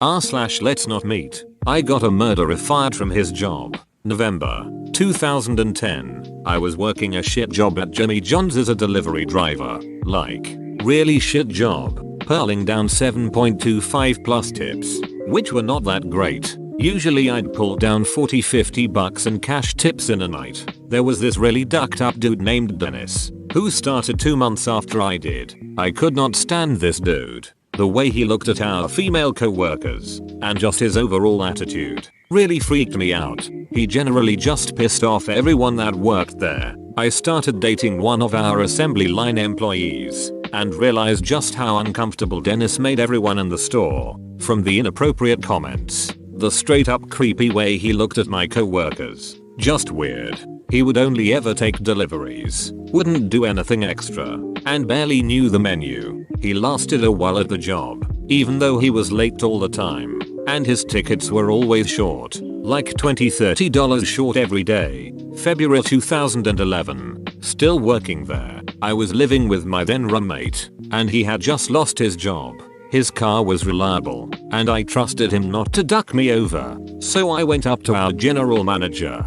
r/LetsNotMeet. I got a murderer fired from his job. November 2010. I was working a shit job at Jimmy John's as a delivery driver. Like, really shit job. Pulling down 7.25 plus tips, which were not that great. Usually I'd pull down $40-50 in cash tips in a night. There was this really ducked up dude named Dennis, who started 2 months after I did. I could not stand this dude. The way he looked at our female co-workers, and just his overall attitude, really freaked me out. He generally just pissed off everyone that worked there. I started dating one of our assembly line employees, and realized just how uncomfortable Dennis made everyone in the store. From the inappropriate comments, the straight up creepy way he looked at my co-workers. Just weird. He would only ever take deliveries, wouldn't do anything extra, and barely knew the menu. He lasted a while at the job, even though he was late all the time, and his tickets were always short, like $20-30 short every day. February 2011. Still working there. I was living with my then roommate, and he had just lost his job. His car was reliable, and I trusted him not to duck me over. So I went up to our general manager,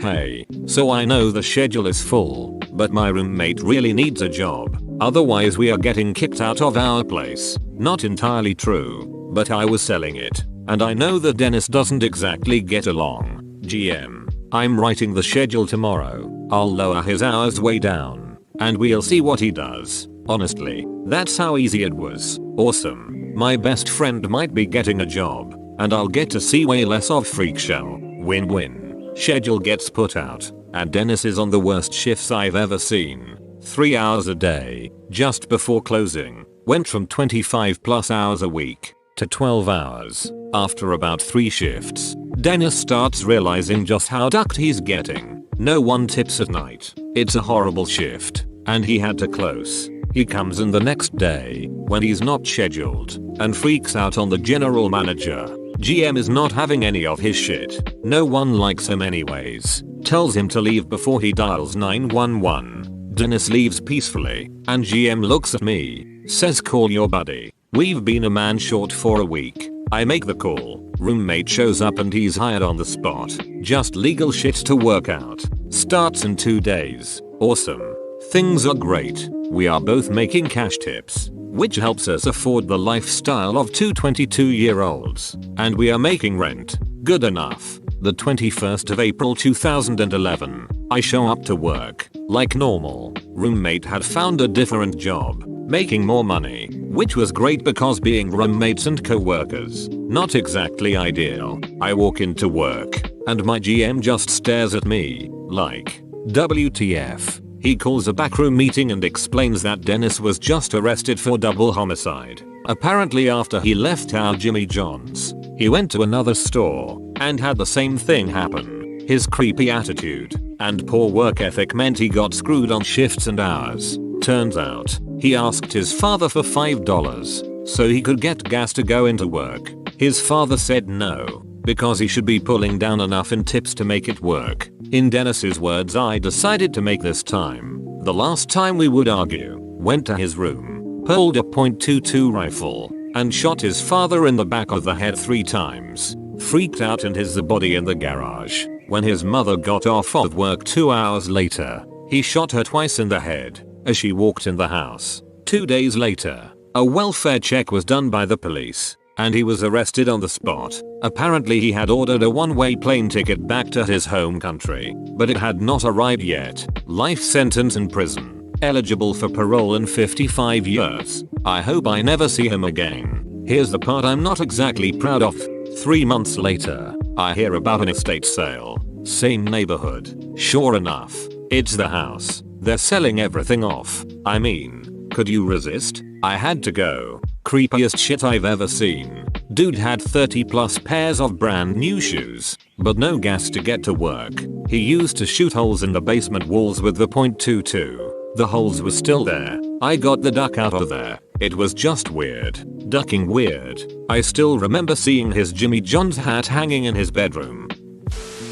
"Hey, so I know the schedule is full, but my roommate really needs a job. Otherwise we are getting kicked out of our place." Not entirely true, but I was selling it. And I know that Dennis doesn't exactly get along. GM, I'm writing the schedule tomorrow. I'll lower his hours way down, and we'll see what he does. Honestly, that's how easy it was. Awesome. My best friend might be getting a job, and I'll get to see way less of Freak Show. Win-win. Schedule gets put out, and Dennis is on the worst shifts I've ever seen. 3 hours a day, just before closing. Went from 25 plus hours a week to 12 hours. After about 3 shifts, Dennis starts realizing just how ducked he's getting. No one tips at night. It's a horrible shift, and he had to close. He comes in the next day, when he's not scheduled, and freaks out on the general manager. GM is not having any of his shit. No one likes him anyways. Tells him to leave before he dials 911. Dennis leaves peacefully, and GM looks at me, says call your buddy. We've been a man short for a week. I make the call. Roommate shows up and he's hired on the spot. Just legal shit to work out. Starts in 2 days. Awesome. Things are great. We are both making cash tips, which helps us afford the lifestyle of two 22-year-olds. And we are making rent. Good enough. The 21st of April 2011. I show up to work, like normal. Roommate had found a different job, making more money, which was great because being roommates and co-workers, not exactly ideal. I walk into work, and my GM just stares at me, like, WTF. He calls a backroom meeting and explains that Dennis was just arrested for double homicide. Apparently after he left our Jimmy John's, he went to another store and had the same thing happen. His creepy attitude and poor work ethic meant he got screwed on shifts and hours. Turns out, he asked his father for $5 so he could get gas to go into work. His father said no, because he should be pulling down enough in tips to make it work. In Dennis's words, I decided to make this time the last time we would argue. Went to his room, pulled a .22 rifle, and shot his father in the back of the head 3 times. Freaked out and hid the body in the garage. When his mother got off of work 2 hours later, he shot her twice in the head as she walked in the house. 2 days later, a welfare check was done by the police, and he was arrested on the spot. Apparently he had ordered a one-way plane ticket back to his home country, but it had not arrived yet. Life sentence in prison. Eligible for parole in 55 years. I hope I never see him again. Here's the part I'm not exactly proud of. 3 months later, I hear about an estate sale. Same neighborhood. Sure enough, it's the house. They're selling everything off. I mean, could you resist? I had to go. Creepiest shit I've ever seen. Dude had 30 plus pairs of brand new shoes, but no gas to get to work. He used to shoot holes in the basement walls with the .22. The holes were still there. I got the duck out of there. It was just weird. Ducking weird. I still remember seeing his Jimmy John's hat hanging in his bedroom.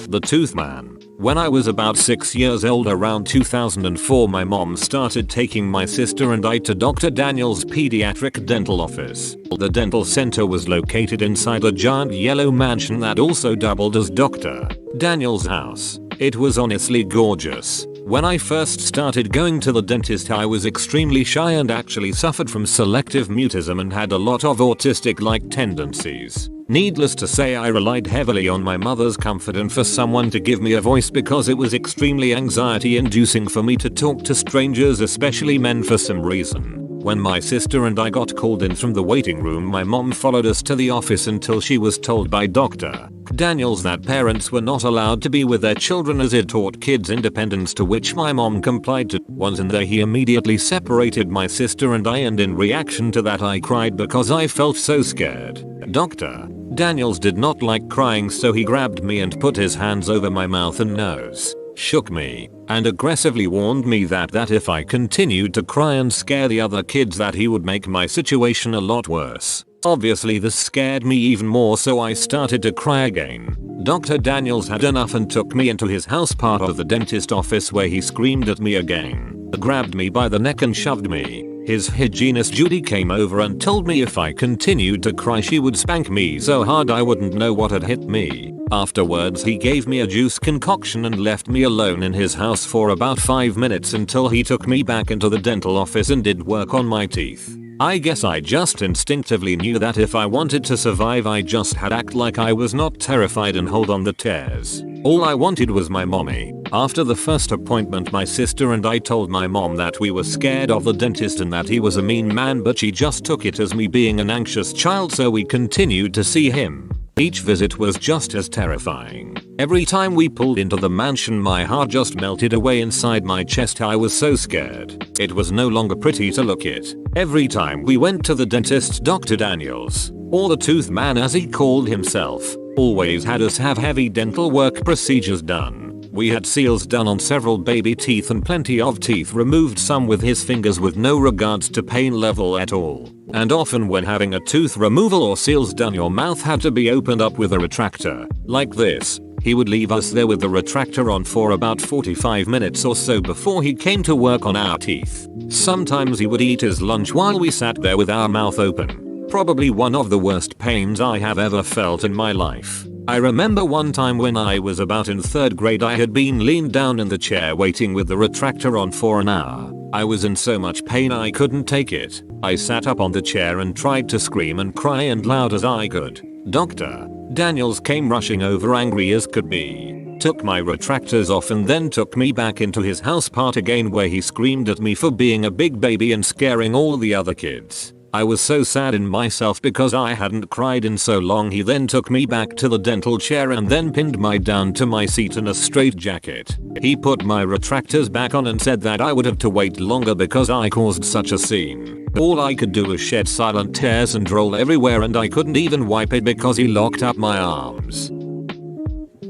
The Tooth Man. When I was about 6 years old around 2004, my mom started taking my sister and I to Dr. Daniel's pediatric dental office. The dental center was located inside a giant yellow mansion that also doubled as Dr. Daniel's house. It was honestly gorgeous. When I first started going to the dentist, I was extremely shy and actually suffered from selective mutism and had a lot of autistic-like tendencies. Needless to say, I relied heavily on my mother's comfort and for someone to give me a voice because it was extremely anxiety-inducing for me to talk to strangers, especially men, for some reason. When my sister and I got called in from the waiting room, my mom followed us to the office until she was told by Dr. Daniels that parents were not allowed to be with their children as it taught kids independence, to which my mom complied to. Once in there, he immediately separated my sister and I, and in reaction to that I cried because I felt so scared. Dr. Daniels did not like crying, so he grabbed me and put his hands over my mouth and nose, shook me, and aggressively warned me that if I continued to cry and scare the other kids that he would make my situation a lot worse. Obviously this scared me even more, so I started to cry again. Dr. Daniels had enough and took me into his house part of the dentist office, where he screamed at me again, grabbed me by the neck and shoved me. His hygienist Judy came over and told me if I continued to cry she would spank me so hard I wouldn't know what had hit me. Afterwards he gave me a juice concoction and left me alone in his house for about 5 minutes until he took me back into the dental office and did work on my teeth. I guess I just instinctively knew that if I wanted to survive, I just had to act like I was not terrified and hold on the tears. All I wanted was my mommy. After the first appointment, my sister and I told my mom that we were scared of the dentist and that he was a mean man, but she just took it as me being an anxious child, so we continued to see him. Each visit was just as terrifying. Every time we pulled into the mansion, my heart just melted away inside my chest. I was so scared. It was no longer pretty to look at. Every time we went to the dentist, Dr. Daniels, or the tooth man as he called himself, always had us have heavy dental work procedures done. We had seals done on several baby teeth and plenty of teeth removed, some with his fingers, with no regards to pain level at all. And often when having a tooth removal or seals done, your mouth had to be opened up with a retractor, like this. He would leave us there with the retractor on for about 45 minutes or so before he came to work on our teeth. Sometimes he would eat his lunch while we sat there with our mouth open. Probably one of the worst pains I have ever felt in my life. I remember one time when I was about in 3rd grade, I had been leaned down in the chair waiting with the retractor on for an hour. I was in so much pain I couldn't take it. I sat up on the chair and tried to scream and cry as loud as I could. Dr. Daniels came rushing over, angry as could be, took my retractors off and then took me back into his house part again, where he screamed at me for being a big baby and scaring all the other kids. I was so sad in myself because I hadn't cried in so long. He then took me back to the dental chair and then pinned me down to my seat in a straitjacket. He put my retractors back on and said that I would have to wait longer because I caused such a scene. All I could do was shed silent tears and roll everywhere, and I couldn't even wipe it because he locked up my arms.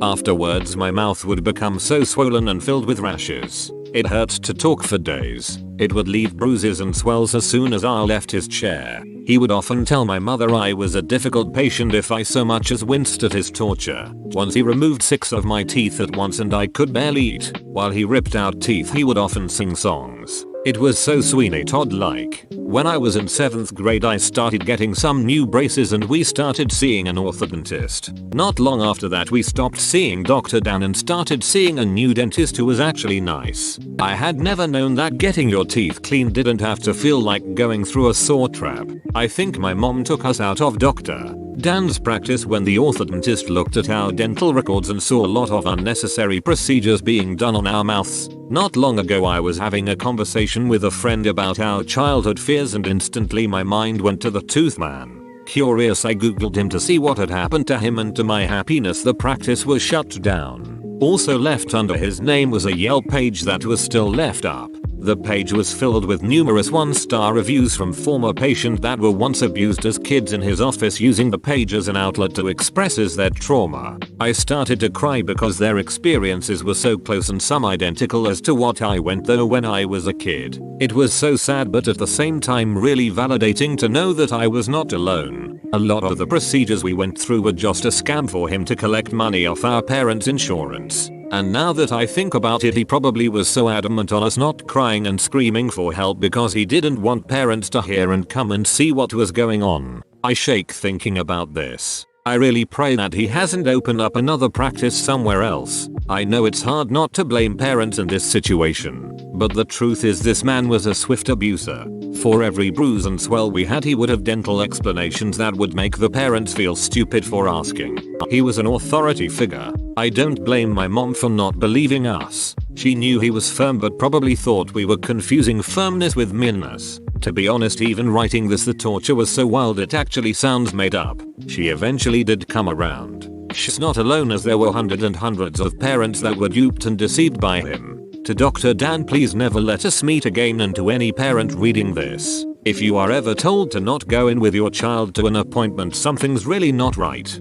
Afterwards, my mouth would become so swollen and filled with rashes. It hurt to talk for days. It would leave bruises and swells as soon as I left his chair. He would often tell my mother I was a difficult patient if I so much as winced at his torture. Once he removed 6 of my teeth at once and I could barely eat. While he ripped out teeth, he would often sing songs. It was so Sweeney Todd-like. When I was in 7th grade, I started getting some new braces and we started seeing an orthodontist. Not long after that, we stopped seeing Dr. Dan and started seeing a new dentist who was actually nice. I had never known that getting your teeth cleaned didn't have to feel like going through a saw trap. I think my mom took us out of Dr. Dan's practice when the orthodontist looked at our dental records and saw a lot of unnecessary procedures being done on our mouths. Not long ago, I was having a conversation with a friend about our childhood fears and instantly my mind went to the tooth man. Curious, I googled him to see what had happened to him, and to my happiness the practice was shut down. Also left under his name was a Yelp page that was still left up. The page was filled with numerous 1-star reviews from former patients that were once abused as kids in his office, using the page as an outlet to express their trauma. I started to cry because their experiences were so close and some identical as to what I went through when I was a kid. It was so sad, but at the same time really validating to know that I was not alone. A lot of the procedures we went through were just a scam for him to collect money off our parents' insurance. And now that I think about it, he probably was so adamant on us not crying and screaming for help because he didn't want parents to hear and come and see what was going on. I shake thinking about this. I really pray that he hasn't opened up another practice somewhere else. I know it's hard not to blame parents in this situation, but the truth is this man was a swift abuser. For every bruise and swell we had, he would have dental explanations that would make the parents feel stupid for asking. He was an authority figure. I don't blame my mom for not believing us. She knew he was firm but probably thought we were confusing firmness with meanness. To be honest, even writing this, the torture was so wild it actually sounds made up. She eventually did come around. She's not alone, as there were hundreds and hundreds of parents that were duped and deceived by him. To Dr. Dan, please never let us meet again, and to any parent reading this, if you are ever told to not go in with your child to an appointment, something's really not right.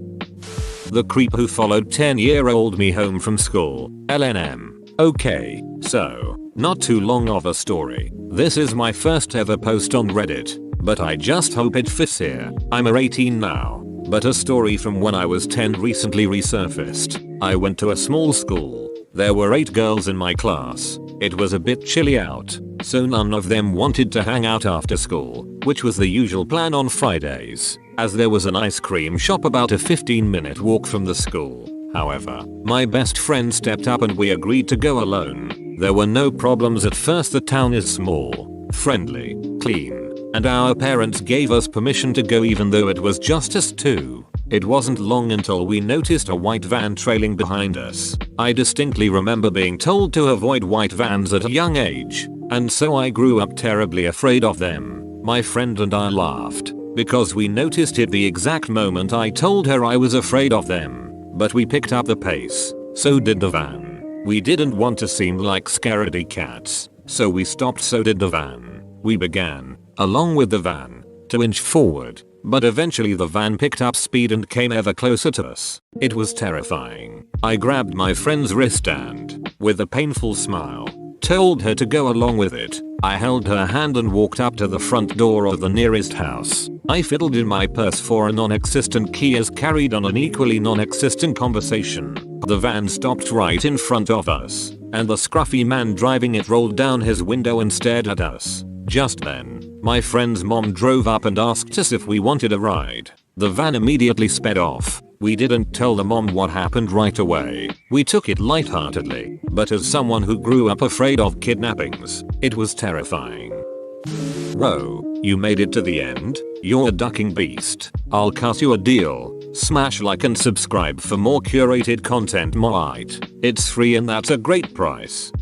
The creep who followed 10-year-old me home from school. LNM. Okay, so, not too long of a story. This is my first ever post on Reddit, but I just hope it fits here. I'm 18 now, but a story from when I was 10 recently resurfaced. I went to a small school. There were 8 girls in my class. It was a bit chilly out, so none of them wanted to hang out after school, which was the usual plan on Fridays, as there was an ice cream shop about a 15-minute walk from the school. However, my best friend stepped up and we agreed to go alone. There were no problems at first. The town is small, friendly, clean, and our parents gave us permission to go even though it was just us two. It wasn't long until we noticed a white van trailing behind us. I distinctly remember being told to avoid white vans at a young age, and so I grew up terribly afraid of them. My friend and I laughed, because we noticed it the exact moment I told her I was afraid of them. But we picked up the pace, so did the van. We didn't want to seem like scaredy cats, so we stopped, so did the van. We began, along with the van, to inch forward, but eventually the van picked up speed and came ever closer to us. It was terrifying. I grabbed my friend's wrist and, with a painful smile, told her to go along with it. I held her hand and walked up to the front door of the nearest house. I fiddled in my purse for a non-existent key as carried on an equally non-existent conversation. The van stopped right in front of us, and the scruffy man driving it rolled down his window and stared at us. Just then, my friend's mom drove up and asked us if we wanted a ride. The van immediately sped off. We didn't tell the mom what happened right away. We took it lightheartedly, but as someone who grew up afraid of kidnappings, it was terrifying. Whoa, you made it to the end? You're a ducking beast. I'll cut you a deal. Smash like and subscribe for more curated content. It's free and that's a great price.